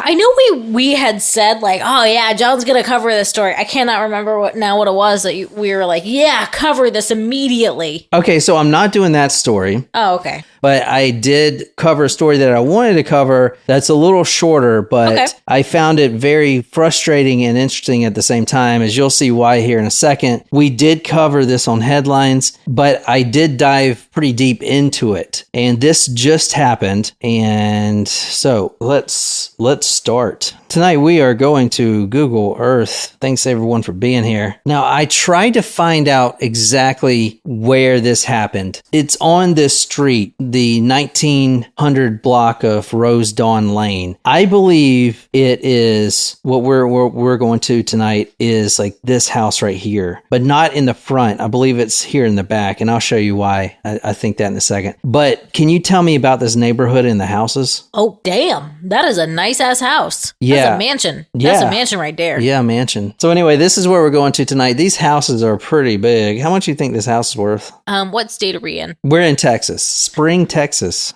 I know we had said like, oh yeah, John's gonna cover this story. I cannot remember what it was that we were like, yeah, cover this immediately. Okay, so I'm not doing that story. Oh, okay. But I did cover a story that I wanted to cover that's a little shorter, but I found it very frustrating and interesting at the same time, as you'll see why here in a second. We did cover this on headlines, but I did dive pretty deep into it. And this just happened. And so let's start. Tonight we are going to Google Earth. Thanks everyone for being here. Now I tried to find out exactly where this happened. It's on this street, the 1900 block of Rose Dawn Lane. I believe it is what we're going to tonight is like this house right here, but not in the front. I believe it's here in the back, and I'll show you why. I think that in a second. But can you tell me about this neighborhood and the houses? Oh, damn. That is a nice ass house. Yeah. That's a mansion. That's a mansion right there. Yeah, mansion. So anyway, this is where we're going to tonight. These houses are pretty big. How much do you think this house is worth? What state are we in? We're in Texas. Spring, Texas.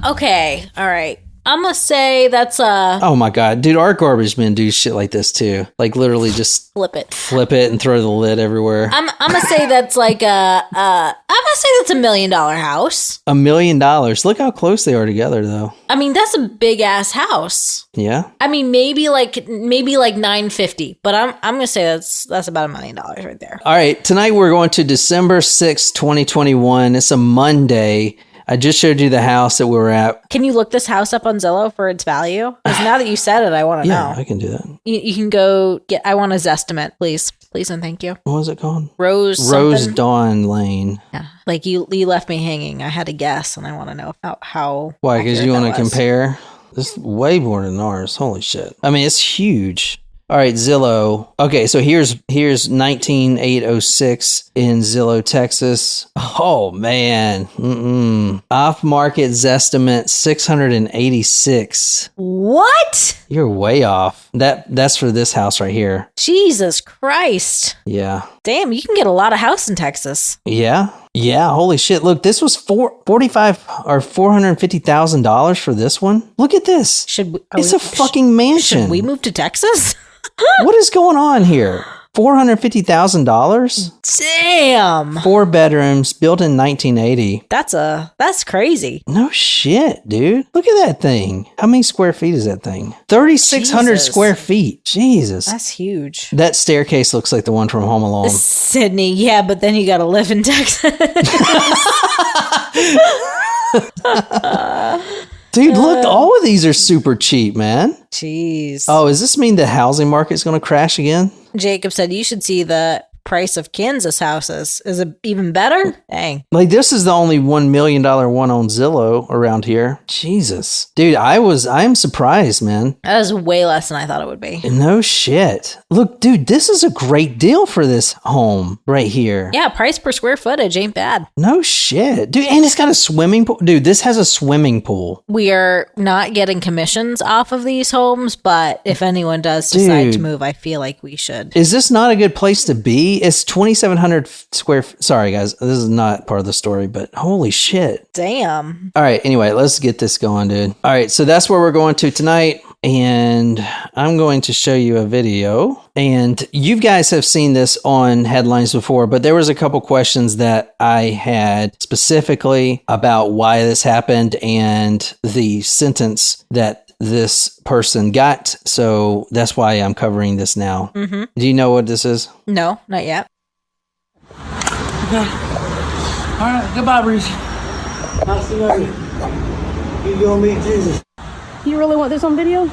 Okay. All right. I'm gonna say that's Oh my god, dude, our garbage men do shit like this too. Like literally just flip it and throw the lid everywhere. I'm gonna say that's like I'm gonna say that's $1 million house. $1 million. Look how close they are together though. I mean, that's a big ass house. Yeah. I mean, maybe like 950, but I'm gonna say that's about $1 million right there. All right, tonight we're going to December 6th, 2021. It's a Monday. I just showed you the house that we were at. Can you look this house up on Zillow for its value? Because now that you said it, I want to know. Yeah, I can do that. You can go get, I want a Zestimate, please. Please and thank you. What was it called? Rose Dawn Lane. Yeah. Like you left me hanging. I had to guess, and I want to know how. Why? Because you want to compare? This is way more than ours. Holy shit. I mean, it's huge. All right, Zillow. Okay, so here's 19806 in Zillow, Texas. Oh man, off-market Zestimate 686. What? You're way off. That's for this house right here. Jesus Christ. Yeah. Damn, you can get a lot of house in Texas. Yeah. Yeah, holy shit. Look, this was $450,000 for this one. Look at this. It's a fucking mansion. Should we move to Texas? What is going on here? $450,000? Damn. 4 bedrooms, built in 1980. That's crazy. No shit, dude. Look at that thing. How many square feet is that thing? 3,600 square feet. Jesus. That's huge. That staircase looks like the one from Home Alone. Sydney, yeah, but then you gotta live in Texas. Dude, look, all of these are super cheap, man. Jeez. Oh, does this mean the housing market's going to crash again? Jacob said you should see the price of Kansas houses. Is it even better? Dang. Like, this is the only $1 million one on Zillow around here. Jesus. Dude, I'm surprised, man. That is way less than I thought it would be. No shit. Look, dude, this is a great deal for this home right here. Yeah, price per square footage ain't bad. No shit. Dude, and it's got a swimming pool. Dude, this has a swimming pool. We are not getting commissions off of these homes, but if anyone does decide to move, I feel like we should. Is this not a good place to be? It's 2,700 square. Sorry, guys. This is not part of the story, but holy shit. Damn. All right. Anyway, let's get this going, dude. All right. So that's where we're going to tonight. And I'm going to show you a video. And you guys have seen this on headlines before, but there was a couple questions that I had specifically about why this happened and the sentence that this person got. So that's why I'm covering this now. Mm-hmm. Do you know what this is? No, not yet. Okay. All right. Goodbye, Breeze. I'll see you later. You gonna meet Jesus. You really want this on video?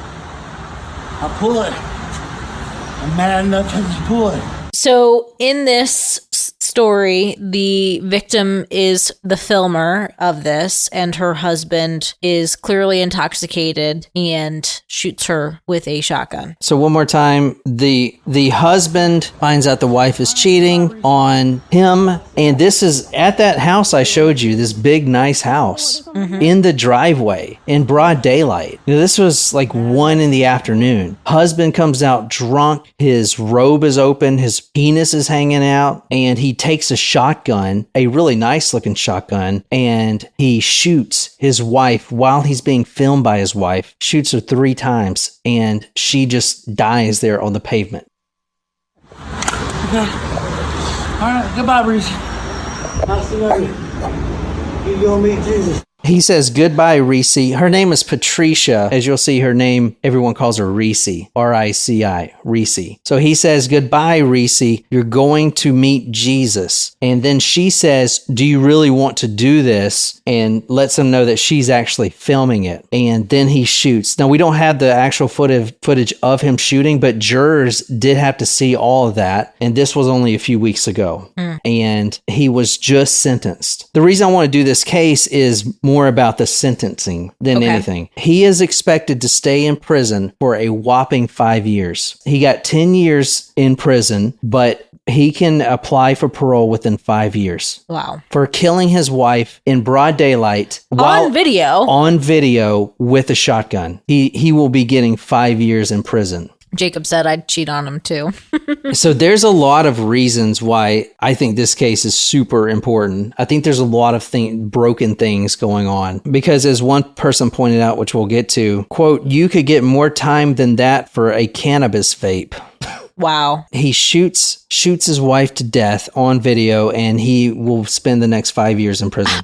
I'll pull it. I'm mad enough to pull it. So in this story, the victim is the filmer of this, and her husband is clearly intoxicated and shoots her with a shotgun. So one more time, the husband finds out the wife is cheating on him, and this is at that house I showed you, this big nice house in the driveway in broad daylight. You know, this was like 1 PM. Husband comes out drunk, his robe is open, his penis is hanging out, and he takes a shotgun, a really nice looking shotgun, and he shoots his wife while he's being filmed by his wife, shoots her 3 times, and she just dies there on the pavement. Okay. All right. Goodbye, Reese. I'll see you. You go meet Jesus. He says, goodbye, Reese. Her name is Patricia. As you'll see, her name, everyone calls her Reese. R-I-C-I, Reese. So he says, goodbye, Reese. You're going to meet Jesus. And then she says, do you really want to do this? And lets him know that she's actually filming it. And then he shoots. Now, we don't have the actual footage of him shooting, but jurors did have to see all of that. And this was only a few weeks ago. And he was just sentenced. The reason I want to do this case is more about the sentencing than anything. He is expected to stay in prison for a whopping 5 years. He got 10 years in prison, but he can apply for parole within 5 years. Wow. For killing his wife in broad daylight On video with a shotgun. He will be getting 5 years in prison. Jacob said I'd cheat on him too. So there's a lot of reasons why I think this case is super important. I think there's a lot of broken things going on because, as one person pointed out, which we'll get to, quote, you could get more time than that for a cannabis vape. Wow. He shoots his wife to death on video, and he will spend the next 5 years in prison.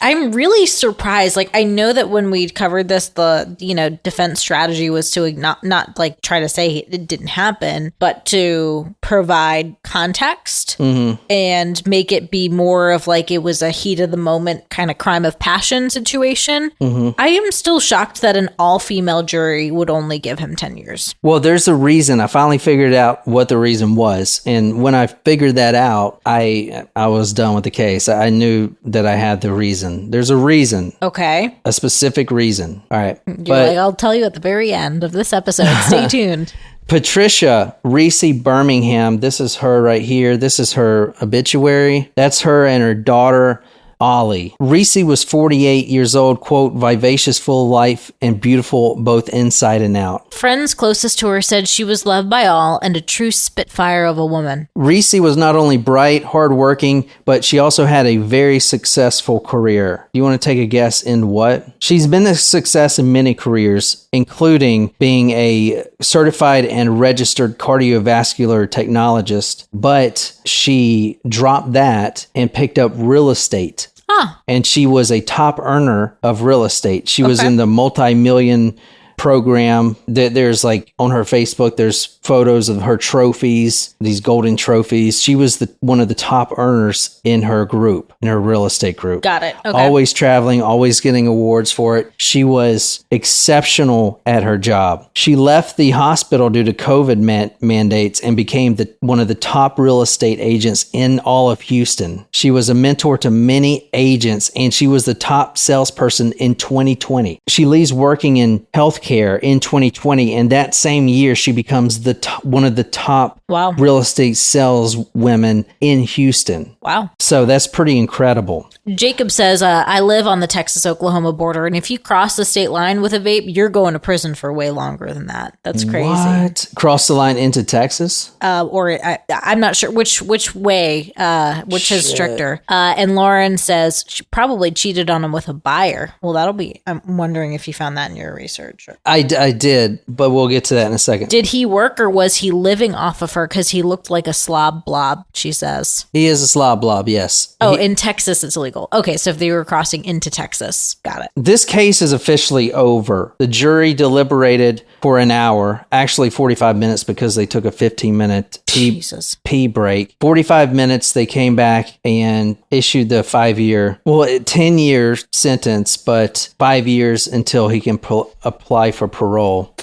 I'm really surprised. Like, I know that when we covered this, the, defense strategy was to not like try to say it didn't happen, but to provide context and make it be more of like it was a heat of the moment kind of crime of passion situation. I am still shocked that an all-female jury would only give him 10 years. Well, there's a reason. I finally figured out what the reason was. And when I figured that out, I was done with the case. I knew that I had the reason. There's a reason. Okay. A specific reason. All right. I'll tell you at the very end of this episode. Stay tuned. Patricia Reese Birmingham. This is her right here. This is her obituary. That's her and her daughter, Ollie. Reese was 48 years old, quote, vivacious, full of life, and beautiful both inside and out. Friends closest to her said she was loved by all and a true spitfire of a woman. Reese was not only bright, hardworking, but she also had a very successful career. You want to take a guess in what? She's been a success in many careers, including being a certified and registered cardiovascular technologist, but she dropped that and picked up real estate. And she was a top earner of real estate. She was in the multi-million program. There's like on her Facebook, there's photos of her trophies, these golden trophies. She was one of the top earners in her group, in her real estate group. Got it. Okay. Always traveling, always getting awards for it. She was exceptional at her job. She left the hospital due to COVID mandates and became one of the top real estate agents in all of Houston. She was a mentor to many agents, and she was the top salesperson in 2020. She leaves working in healthcare in 2020, and that same year she becomes one of the top real estate sales women in Houston. Wow. So that's pretty incredible. Jacob says, I live on the Texas-Oklahoma border, and if you cross the state line with a vape, you're going to prison for way longer than that. That's crazy. What? Cross the line into Texas? I'm not sure which way, which is stricter. And Lauren says she probably cheated on him with a buyer. Well, I'm wondering if you found that in your research. I did, but we'll get to that in a second. Did he work or was he living off of her? Because he looked like a slob blob, she says. He is a slob blob, yes. Oh, in Texas it's illegal. Okay, so if they were crossing into Texas, got it. This case is officially over. The jury deliberated for an hour, actually 45 minutes because they took a 15-minute pee break. 45 minutes, they came back and issued the 10-year sentence, but 5 years until he can apply for parole.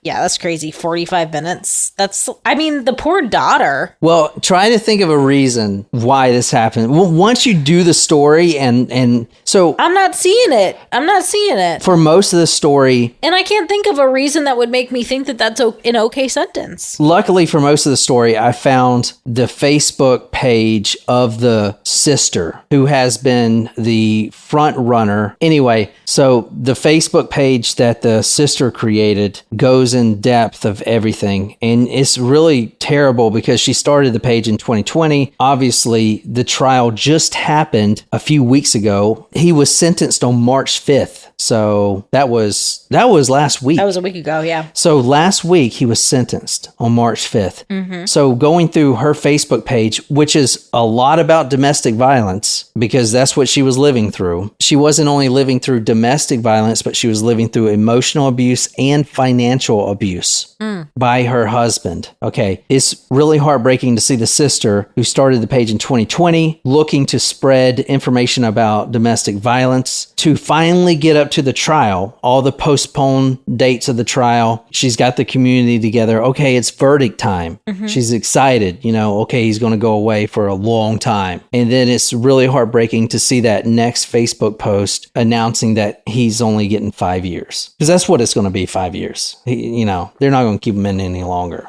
Yeah, that's crazy. 45 minutes. The poor daughter. Well, try to think of a reason why this happened. Well, once you do the story and so... I'm not seeing it. For most of the story... And I can't think of a reason that would make me think that that's an okay sentence. Luckily, for most of the story, I found the Facebook page of the sister who has been the front runner. Anyway, so the Facebook page that the sister created goes in depth of everything, and it's really terrible because she started the page in 2020. Obviously, the trial just happened a few weeks ago. He was sentenced on March 5th. So that was last week. That was a week ago, yeah. So last week he was sentenced on March 5th. Mm-hmm. So going through her Facebook page, which is a lot about domestic violence, because that's what she was living through. She wasn't only living through domestic violence, but she was living through emotional abuse and financial abuse by her husband. Okay. It's really heartbreaking to see the sister who started the page in 2020 looking to spread information about domestic violence to finally get up to the trial, all the postponed dates of the trial. She's got the community together. Okay, it's verdict time. Mm-hmm. She's excited, okay, he's going to go away for a long time. And then it's really heartbreaking to see that next Facebook post announcing that he's only getting 5 years. Because that's what it's going to be, 5 years. They're not going to keep him in any longer.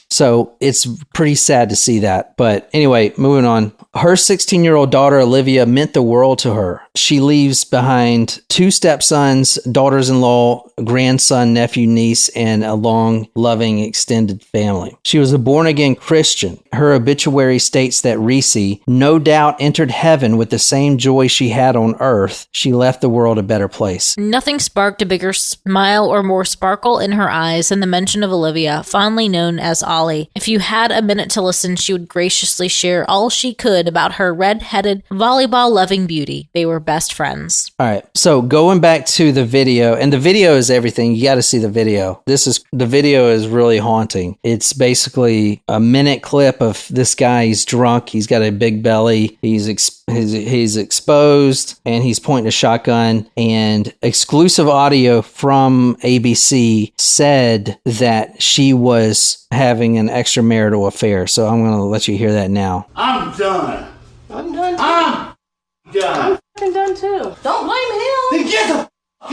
So it's pretty sad to see that. But anyway, moving on. Her 16-year-old daughter, Olivia, meant the world to her. She leaves behind 2 stepsons, daughters-in-law, grandson, nephew, niece, and a long, loving, extended family. She was a born-again Christian. Her obituary states that Reese no doubt entered heaven with the same joy she had on earth. She left the world a better place. Nothing sparked a bigger smile or more sparkle in her eyes than the mention of Olivia, fondly known as Ollie. If you had a minute to listen, she would graciously share all she could about her red-headed, volleyball-loving beauty. They were best friends. All right. So going back to the video, and the video is everything. You got to see the video. The video is really haunting. It's basically a minute clip of this guy. He's drunk. He's got a big belly. He's exposed, and he's pointing a shotgun. And exclusive audio from ABC said that she was having an extramarital affair. So I'm going to let you hear that now. I'm done. I'm done too. I'm done. I'm done too. Don't blame him. Then get the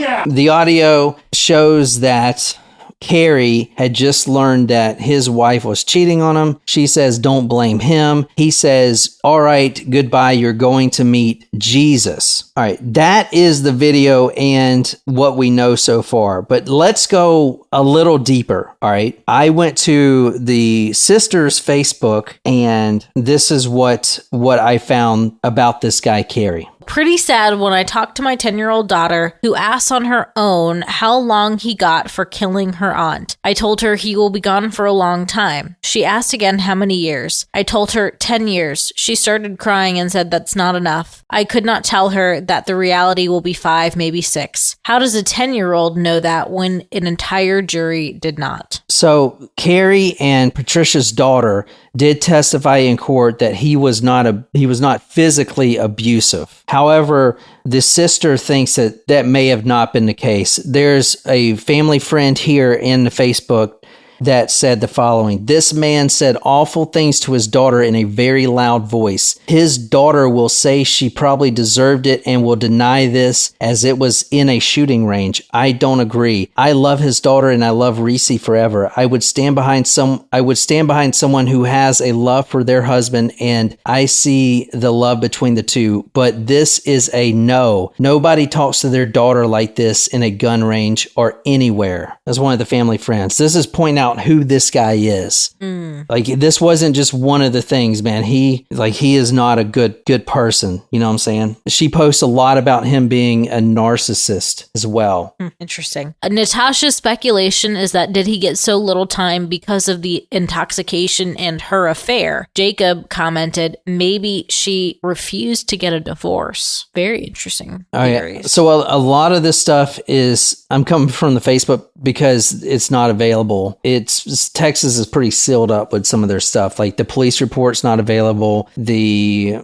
out. The audio shows that Carey had just learned that his wife was cheating on him. She says, don't blame him. He says, all right, goodbye. You're going to meet Jesus. All right. That is the video and what we know so far. But let's go a little deeper. All right. I went to the sister's Facebook, and this is what I found about this guy, Carey. Pretty sad when I talked to my 10-year-old daughter, who asked on her own how long he got for killing her aunt. I told her he will be gone for a long time. She asked again how many years. I told her 10 years. She started crying and said that's not enough. I could not tell her that the reality will be 5, maybe 6. How does a 10-year-old know that when an entire jury did not? So Carey and Patricia's daughter did testify in court that he was not physically abusive. However, the sister thinks that may have not been the case. There's a family friend here in the Facebook that said the following: this man said awful things to his daughter in a very loud voice. His daughter will say she probably deserved it and will deny this as it was in a shooting range. I don't agree. I love his daughter and I love Reese forever. I would stand behind someone who has a love for their husband, and I see the love between the two. But this is a no. Nobody talks to their daughter like this in a gun range or anywhere. That's one of the family friends. This is pointing out who this guy is. Like, this wasn't just one of the things, man. He is not a good person. You know what I'm saying? She posts a lot about him being a narcissist as well. Interesting. Natasha's speculation is that did he get so little time because of the intoxication and her affair? Jacob commented, maybe she refused to get a divorce. Very interesting theories. Yeah. So a lot of this stuff is, I'm coming from the Facebook because it's not available. Texas is pretty sealed up with some of their stuff. Like the police report's not available. The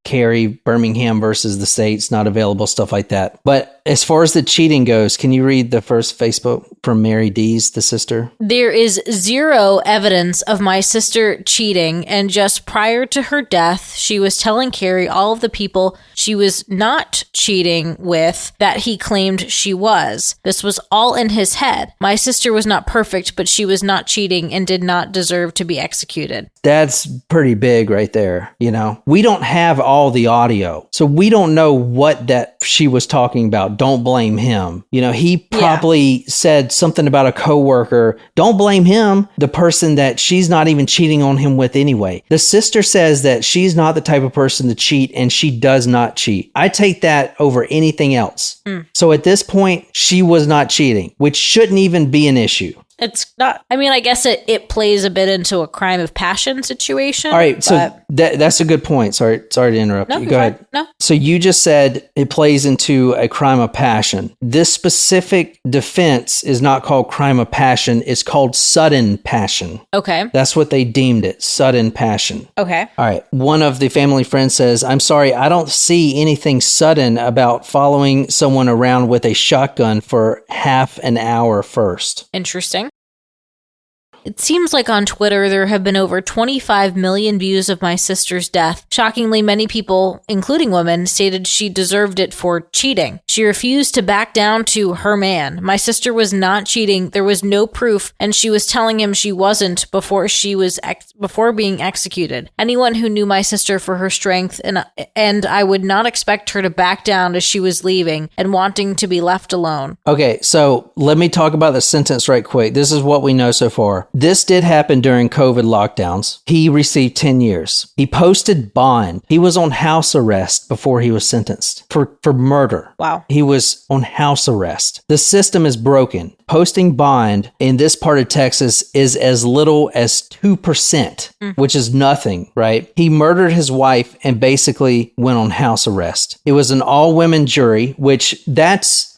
Carey, Birmingham versus the state's not available, stuff like that. But as far as the cheating goes, can you read the first Facebook from Mary D's, the sister? There is zero evidence of my sister cheating, and just prior to her death, she was telling Carey all of the people she was not cheating with that he claimed she was. This was all in his head. My sister was not perfect, but she was not cheating and did not deserve to be executed. That's pretty big right there. You know, we don't have all the audio, so we don't know what that she was talking about. Don't blame him. You know, he probably said something about a coworker. Don't blame him, the person that she's not even cheating on him with anyway. The sister says that she's not the type of person to cheat, and she does not cheat. I take that over anything else. So at this point, she was not cheating, which shouldn't even be an issue. It's not, I mean, I guess it plays a bit into a crime of passion situation. All right, so that's a good point. Sorry to interrupt you. Go ahead. No. So you just said it plays into a crime of passion. This specific defense is not called crime of passion. It's called sudden passion. Okay. That's what they deemed it, sudden passion. Okay. All right. One of the family friends says, I'm sorry, I don't see anything sudden about following someone around with a shotgun for half an hour first. Interesting. It seems like on Twitter there have been over 25 million views of my sister's death. Shockingly, many people, including women, stated she deserved it for cheating. She refused to back down to her man. My sister was not cheating. There was no proof, and she was telling him she wasn't before being executed. Anyone who knew my sister for her strength and I would not expect her to back down as she was leaving and wanting to be left alone. Okay, so let me talk about the sentence right quick. This is what we know so far. This did happen during COVID lockdowns. He received 10 years. He posted bond. He was on house arrest before he was sentenced for murder. Wow. He was on house arrest. The system is broken. Posting bond in this part of Texas is as little as 2%, which is nothing, right? He murdered his wife and basically went on house arrest. It was an all-women jury, which that's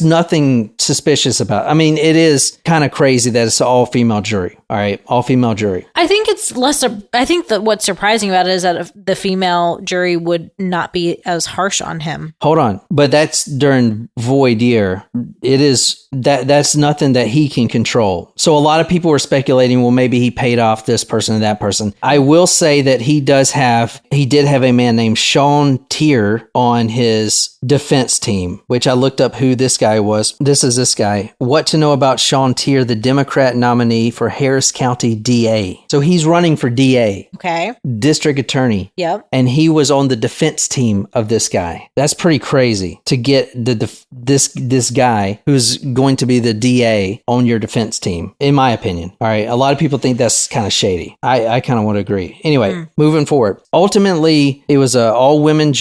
nothing suspicious about. I mean, it is kind of crazy that it's an all-female jury. All right, all-female jury. I think it's less. I think that what's surprising about it is that the female jury would not be as harsh on him. Hold on, but that's during voir dire. It is that's nothing that he can control. So a lot of people were speculating, well, maybe he paid off this person and that person. I will say that he did have a man named Sean Tier on his defense team, which I looked up who this guy was. This is this guy. What to know about Sean Tier, the Democrat nominee for Harris County DA. So he's running for DA. Okay. District attorney. Yep. And he was on the defense team of this guy. That's pretty crazy to get this guy who's going to be the DA on your defense team, in my opinion. All right. A lot of people think that's kind of shady. I kind of want to agree. Anyway, moving forward. Ultimately, it was a all-woman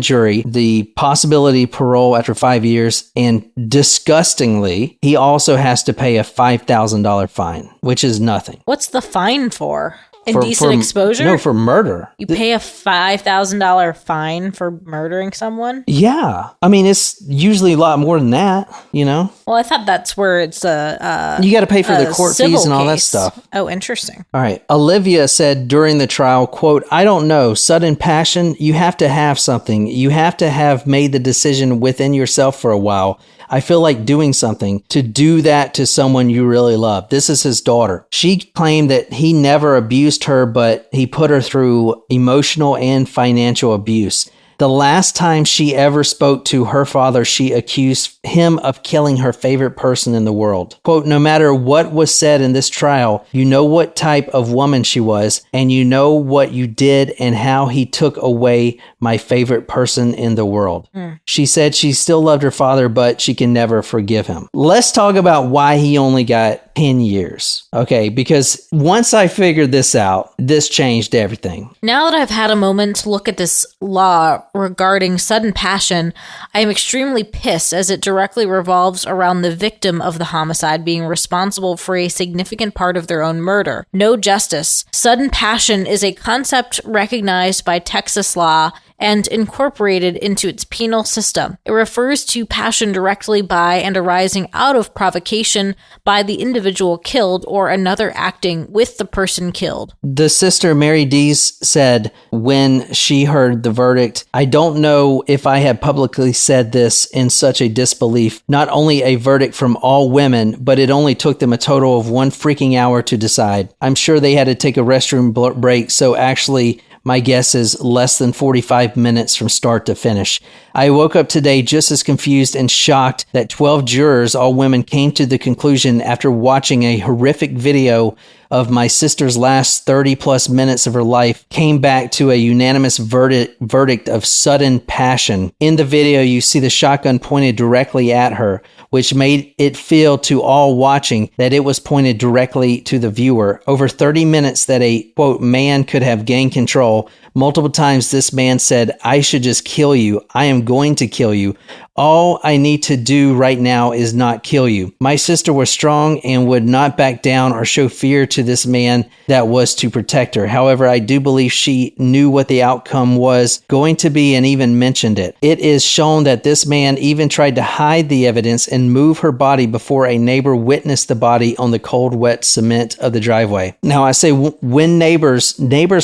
jury. The possibility of parole after 5 years, and disgustingly, he also has to pay a $5,000 fine, which is nothing. What's the fine for? Indecent exposure? No, for murder. You pay a $5,000 fine for murdering someone? Yeah. I mean, it's usually a lot more than that, you know? Well, I thought that's where it's you got to pay for the court fees and all that stuff. Oh, interesting. All right. Olivia said during the trial, quote, I don't know, sudden passion, you have to have something. You have to have made the decision within yourself for a while. I feel like doing something to do that to someone you really love. This is his daughter. She claimed that he never abused her, but he put her through emotional and financial abuse. The last time she ever spoke to her father, she accused him of killing her favorite person in the world. Quote, no matter what was said in this trial, you know what type of woman she was, and you know what you did and how he took away my favorite person in the world. She said she still loved her father, but she can never forgive him. Let's talk about why he only got 10 years. Okay, because once I figured this out, this changed everything. Now that I've had a moment to look at this law regarding sudden passion, I am extremely pissed as it directly revolves around the victim of the homicide being responsible for a significant part of their own murder. No justice. Sudden passion is a concept recognized by Texas law and incorporated into its penal system. It refers to passion directly by and arising out of provocation by the individual killed or another acting with the person killed. The sister, Mary Dees, said when she heard the verdict, I don't know if I had publicly said this in such a disbelief. Not only a verdict from all women, but it only took them a total of 1 freaking hour to decide. I'm sure they had to take a restroom break, so actually my guess is less than 45 minutes from start to finish. I woke up today just as confused and shocked that 12 jurors, all women, came to the conclusion after watching a horrific video of my sister's last 30 plus minutes of her life, came back to a unanimous verdict of sudden passion. In the video, you see the shotgun pointed directly at her, which made it feel to all watching that it was pointed directly to the viewer. Over 30 minutes that a, quote, man could have gained control. Multiple times this man said, I should just kill you. I am going to kill you. All I need to do right now is not kill you. My sister was strong and would not back down or show fear to this man that was to protect her. However, I do believe she knew what the outcome was going to be and even mentioned it. It is shown that this man even tried to hide the evidence and move her body before a neighbor witnessed the body on the cold, wet cement of the driveway. Now, I say when neighbors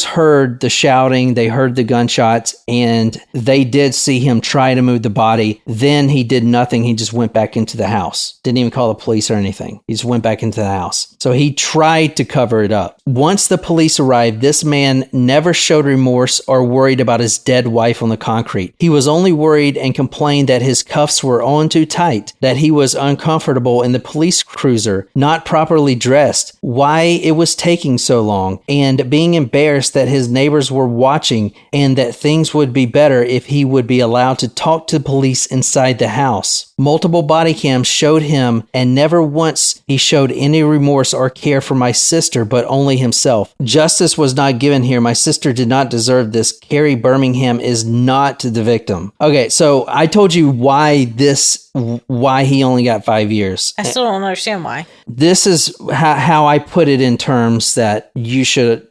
heard the shouting, they heard the gunshots, and they did see him try to move the body. Then he did nothing. He just went back into the house. Didn't even call the police or anything. He just went back into the house. So he tried to cover it up. Once the police arrived, this man never showed remorse or worried about his dead wife on the concrete. He was only worried and complained that his cuffs were on too tight, that he was uncomfortable in the police cruiser, not properly dressed, why it was taking so long, and being embarrassed that his neighbors were watching and that things would be better if he would be allowed to talk to police inside the house. Multiple body cams showed him, and never once he showed any remorse or care for my sister, but only himself. Justice was not given here. My sister did not deserve this. Carey Birmingham is not the victim. Okay, so I told you why he only got 5 years. I still don't understand why. This is how I put it in terms that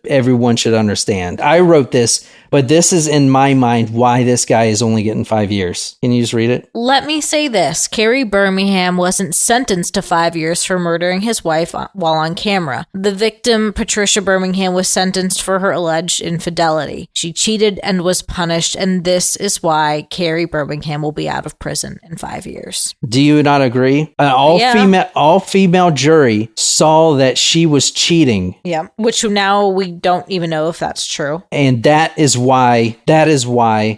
everyone should understand. I wrote this, but this is in my mind why this guy is only getting 5 years. Can you just read it? Let me say this. Carey Birmingham wasn't sentenced to 5 years for murdering his wife while on camera. The victim, Patricia Birmingham, was sentenced for her alleged infidelity. She cheated and was punished, and this is why Carey Birmingham will be out of prison in 5 years. Do you not agree? All female jury saw that she was cheating. Yeah, which now we don't even know if that's true. And that is why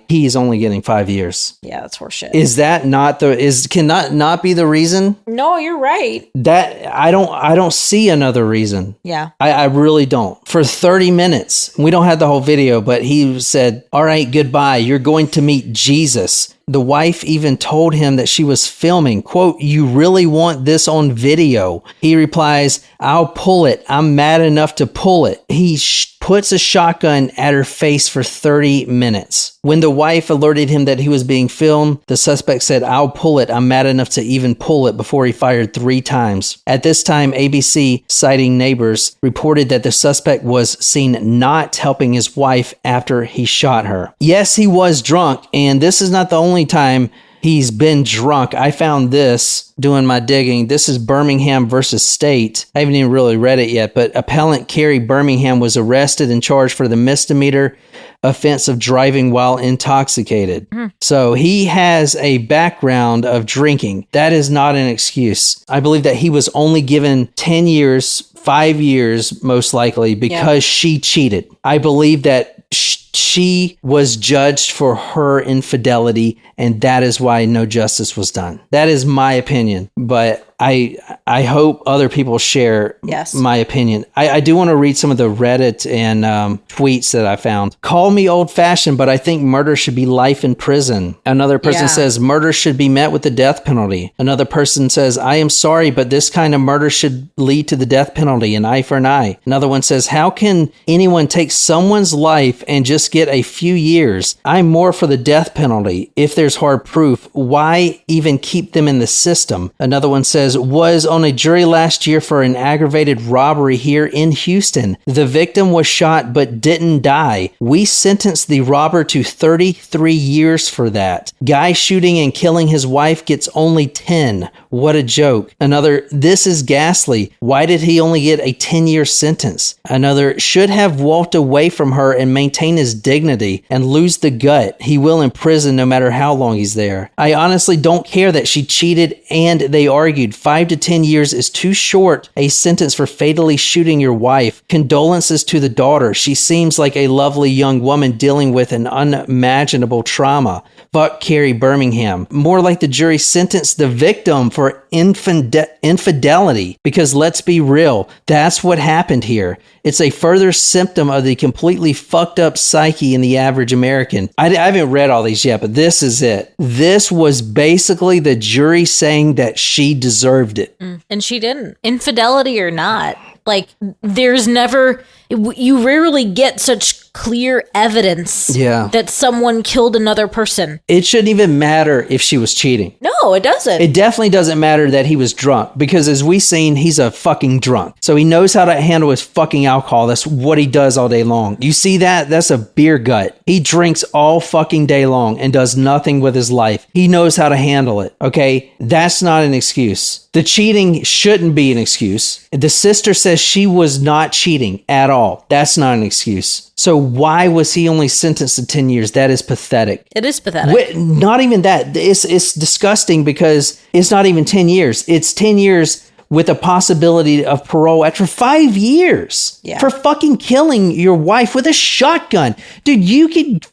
he's only getting 5 years. Yeah, that's horseshit. Is that not be the reason? No, you're right. That I don't see another reason. Yeah. I really don't. For 30 minutes, we don't have the whole video, but he said, all right, goodbye. You're going to meet Jesus. The wife even told him that she was filming. Quote, you really want this on video? He replies, I'll pull it. I'm mad enough to pull it. He puts a shotgun at her face for 30 minutes. When the wife alerted him that he was being filmed, the suspect said, I'll pull it. I'm mad enough to even pull it, before he fired 3 times. At this time, ABC, citing neighbors, reported that the suspect was seen not helping his wife after he shot her. Yes, he was drunk, and this is not the only time he's been drunk. I found this doing my digging. This is Birmingham versus State. I haven't even really read it yet, but appellant Carey Birmingham was arrested and charged for the misdemeanor offense of driving while intoxicated. So he has a background of drinking. That is not an excuse. I believe that he was only given 10 years, 5 years, most likely, because she cheated. I believe that she was judged for her infidelity, and that is why no justice was done. That is my opinion, but I hope other people share my opinion. I do want to read some of the Reddit and tweets that I found. Call me old-fashioned, but I think murder should be life in prison. Another person says murder should be met with the death penalty. Another person says, I am sorry, but this kind of murder should lead to the death penalty, an eye for an eye. Another one says, how can anyone take someone's life and just get a few years? I'm more for the death penalty. If there's hard proof, why even keep them in the system? Another one says, was on a jury last year for an aggravated robbery here in Houston. The victim was shot but didn't die. We sentenced the robber to 33 years for that. Guy shooting and killing his wife gets only 10. What a joke. Another, this is ghastly. Why did he only get a 10-year sentence? Another, should have walked away from her and maintain his dignity and lose the gut. He will in prison no matter how long he's there. I honestly don't care that she cheated and they argued. 5 to 10 years is too short a sentence for fatally shooting your wife. Condolences to the daughter. She seems like a lovely young woman dealing with an unimaginable trauma. Fuck Carey, Birmingham. More like the jury sentenced the victim for infidelity. Because let's be real, that's what happened here. It's a further symptom of the completely fucked up psyche in the average American. I haven't read all these yet, but this is it. This was basically the jury saying that she deserved it. And she didn't. Infidelity or not. Like, there's never, you rarely get such clear evidence that someone killed another person. It shouldn't even matter if she was cheating. No, it doesn't. It definitely doesn't matter that he was drunk, because as we've seen, he's a fucking drunk. So he knows how to handle his fucking alcohol. That's what he does all day long. You see that? That's a beer gut. He drinks all fucking day long and does nothing with his life. He knows how to handle it. Okay? That's not an excuse. The cheating shouldn't be an excuse. The sister says she was not cheating at all. That's not an excuse. So why was he only sentenced to 10 years? That is pathetic. It is pathetic. Not even that. It's disgusting because it's not even 10 years. It's 10 years with a possibility of parole after 5 years for fucking killing your wife with a shotgun. Dude,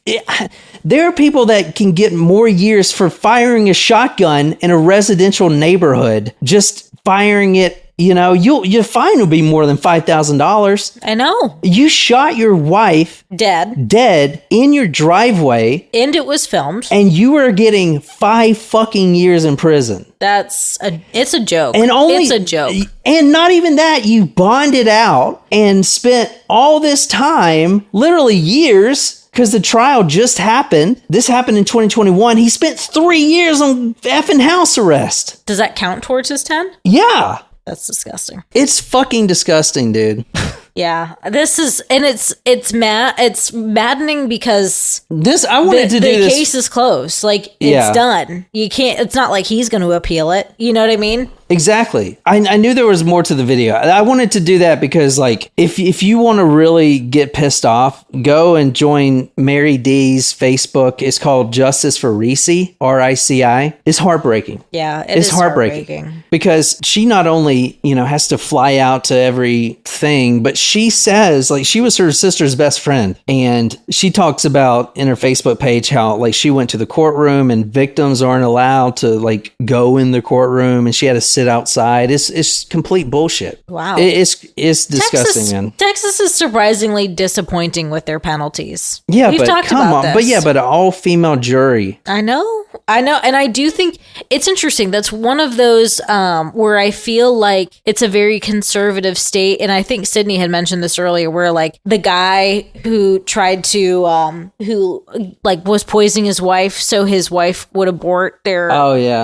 there are people that can get more years for firing a shotgun in a residential neighborhood, just firing it. You know, your fine will be more than $5,000. I know. You shot your wife dead in your driveway, and it was filmed, and you are getting 5 fucking years in prison. It's a joke. And it's a joke. And not even that, you bonded out and spent all this time, literally years, because the trial just happened. This happened in 2021. He spent 3 years on effing house arrest. Does that count towards his 10? Yeah. That's disgusting. It's fucking disgusting, dude. Yeah, this is, and it's maddening because I wanted to do this. The case is closed. Like, it's done. You can't. It's not like he's going to appeal it. You know what I mean? Exactly. I knew there was more to the video. I wanted to do that because, like, if you want to really get pissed off, go and join Mary D's Facebook. It's called Justice for Rici, RICI. It's heartbreaking. Yeah, it's heartbreaking because she not only, has to fly out to everything, but she says, like, she was her sister's best friend. And she talks about in her Facebook page how, like, she went to the courtroom and victims aren't allowed to, like, go in the courtroom, and she had to sit outside. It's complete bullshit. Wow. It's disgusting, man. Texas is surprisingly disappointing with their penalties. Yeah, We've but talked come about on. this. But an all-female jury. I know. And I do think it's interesting. That's one of those where I feel like it's a very conservative state. And I think Sydney had mentioned this earlier, where, like, the guy who tried to, was poisoning his wife so his wife would abort their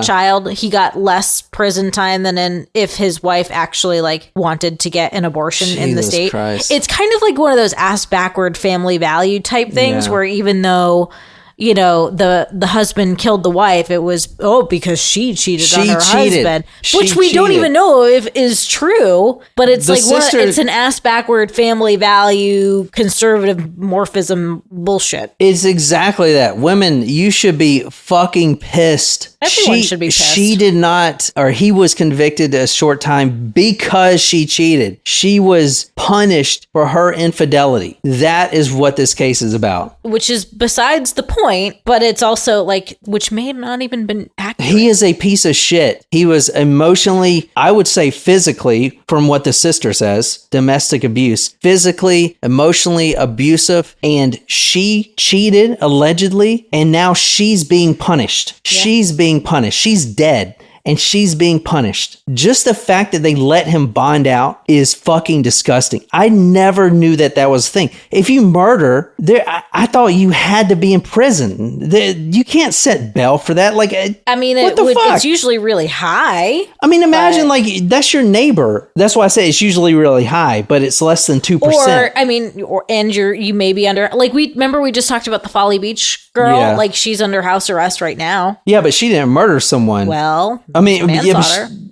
child, he got less prison time than if his wife actually, like, wanted to get an abortion in the state. Christ. It's kind of like one of those ass backward family value type things where even though the husband killed the wife, it was because she cheated on her husband, which we don't even know if is true, but it's it's an ass backward family value conservative morphism bullshit. It's exactly that. Women, you should be fucking pissed. Everyone should be pissed. She did not, or he was convicted a short time because she cheated. She was punished for her infidelity. That is what this case is about. Which is besides the point, but it's also, like, which may have not even been accurate. He is a piece of shit. He was emotionally, I would say physically, from what the sister says, domestic abuse, physically, emotionally abusive, and she cheated allegedly, and now she's being punished. Yeah. She's being punished. She's dead. And she's being punished. Just the fact that they let him bond out is fucking disgusting. I never knew that was a thing. If you murder, I thought you had to be in prison. You can't set bail for that. Like, I mean, it's usually really high. I mean, imagine that's your neighbor. That's why I say it's usually really high, but it's less than 2%. Or I mean, you may be under, like, we just talked about the Folly Beach girl. Yeah. Like, she's under house arrest right now. Yeah, but she didn't murder someone. Well, I mean,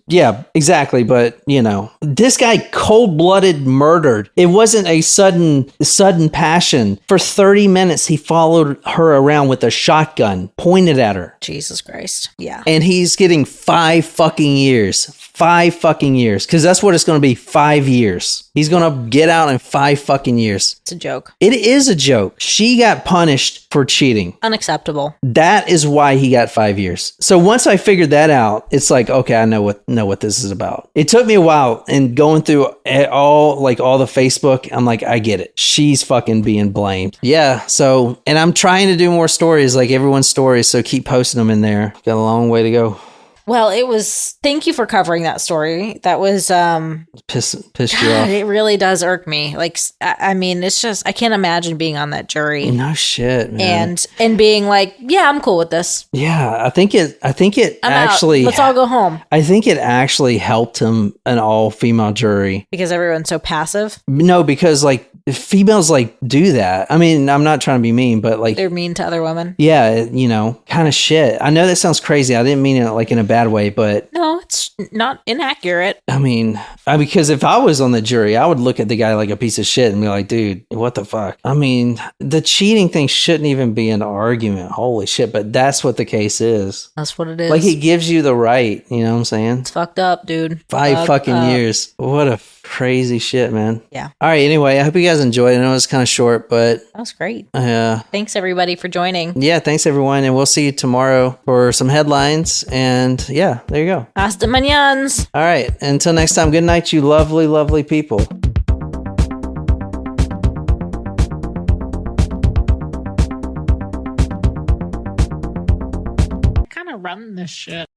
yeah, exactly. But, this guy cold-blooded murdered. It wasn't a sudden passion. For 30 minutes, he followed her around with a shotgun, pointed at her. Jesus Christ. Yeah. And he's getting 5 fucking years. 5 fucking years. Because that's what it's going to be. 5 years. He's going to get out in 5 fucking years. It's a joke. It is a joke. She got punished for cheating. Unacceptable. That is why he got 5 years. So once I figured that out, it's like, okay, I know what this is about. It took me a while, and going through all the Facebook, I'm like, I get it. She's fucking being blamed. Yeah. So, and I'm trying to do more stories, like everyone's stories. So keep posting them in there. Got a long way to go. Well, thank you for covering that story. That was, pissed you God, off. it really does irk me. Like, I mean, it's just, I can't imagine being on that jury. No shit, man. And being like, yeah, I'm cool with this. Yeah, I think it I'm actually, out. Let's all go home. I think it actually helped him, an all female jury. Because everyone's so passive. No, because like females like do that. I mean, I'm not trying to be mean, but like They're mean to other women. yeah, kind of shit. I know that sounds crazy. I didn't mean it like in a bad way, but No, it's not inaccurate. I mean, because if I was on the jury, I would look at the guy like a piece of shit and be like, dude, what the fuck? I mean, the cheating thing shouldn't even be an argument. Holy shit. But that's what the case is. That's what it is. Like, it gives you the right. You know what I'm saying? It's fucked up, dude. 5 fucking years. What a crazy shit, man. Yeah. All right. Anyway, I hope you guys enjoyed it. I know it's kind of short, but That was great. yeah. Thanks, everybody, for joining. Yeah. Thanks, everyone. And we'll see you tomorrow for some headlines. And yeah, there you go. Hasta mañans. All right. Until next time, good night, you lovely, lovely people. Kind of run this shit.